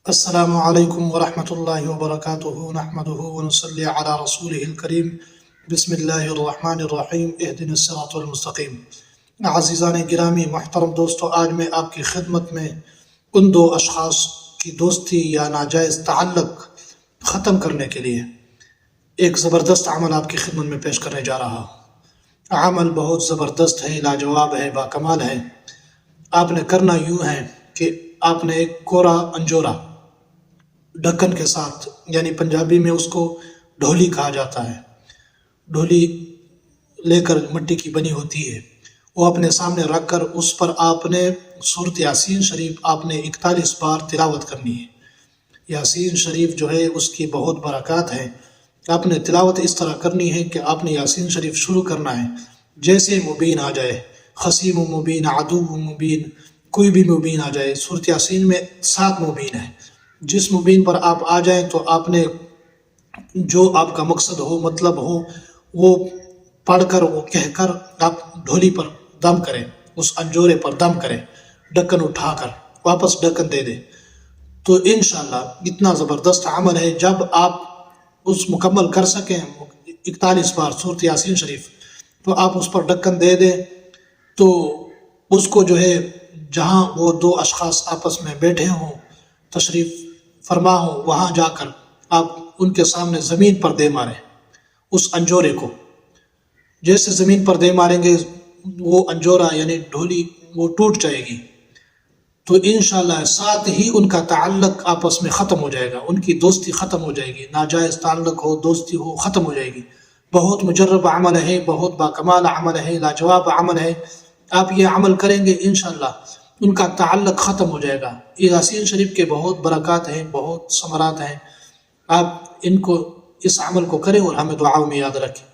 السلام علیکم ورحمۃ اللہ وبرکاتہ نحمدہ ونصلی علی رسولہ الکریم بسم اللہ الرحمن الرحیم اہدنا الصراط المستقیم۔ عزیزان گرامی، محترم دوستو، آج میں آپ کی خدمت میں ان دو اشخاص کی دوستی یا ناجائز تعلق ختم کرنے کے لیے ایک زبردست عمل آپ کی خدمت میں پیش کرنے جا رہا ہوں۔ عمل بہت زبردست ہے، لاجواب ہے، باکمال ہے۔ آپ نے کرنا یوں ہے کہ آپ نے ایک کوڑا انجورا ڈھکن کے ساتھ، یعنی پنجابی میں اس کو ڈھولی کہا جاتا ہے، ڈھولی لے کر مٹی کی بنی ہوتی ہے، وہ اپنے سامنے رکھ کر اس پر آپ نے سورۃ یاسین شریف آپ نے 41 بار تلاوت کرنی ہے۔ یاسین شریف جو ہے اس کی بہت برکات ہے۔ آپ نے تلاوت اس طرح کرنی ہے کہ آپ نے یاسین شریف شروع کرنا ہے، جیسے مبین آ جائے، خصیم و مبین، عدو و مبین، کوئی بھی مبین آ جائے۔ سورۃ یاسین میں 7 مبین ہے، جس مبین پر آپ آ جائیں تو آپ نے جو آپ کا مقصد ہو، مطلب ہو، وہ پڑھ کر، وہ کہہ کر آپ ڈھولی پر دم کریں، اس انجورے پر دم کریں، ڈھکن اٹھا کر واپس ڈھکن دے دیں۔ تو انشاءاللہ اتنا زبردست عمل ہے، جب آپ اس مکمل کر سکیں 41 بار سورۃ یاسین شریف، تو آپ اس پر ڈھکن دے دیں، تو اس کو جو ہے جہاں وہ دو اشخاص آپس میں بیٹھے ہوں، تشریف فرما ہوں، وہاں جا کر آپ ان کے سامنے زمین پر دے ماریں اس انجورے کو۔ جیسے زمین پر دے ماریں گے، وہ انجورا یعنی ڈھولی وہ ٹوٹ جائے گی، تو انشاءاللہ ساتھ ہی ان کا تعلق آپس میں ختم ہو جائے گا، ان کی دوستی ختم ہو جائے گی، ناجائز تعلق ہو، دوستی ہو، ختم ہو جائے گی۔ بہت مجرب عمل ہے، بہت باکمال عمل ہے، لاجواب عمل ہے۔ آپ یہ عمل کریں گے انشاءاللہ ان کا تعلق ختم ہو جائے گا۔ یاسین شریف کے بہت برکات ہیں، بہت ثمرات ہیں۔ آپ ان کو، اس عمل کو کریں اور ہمیں دعاؤں میں یاد رکھیں۔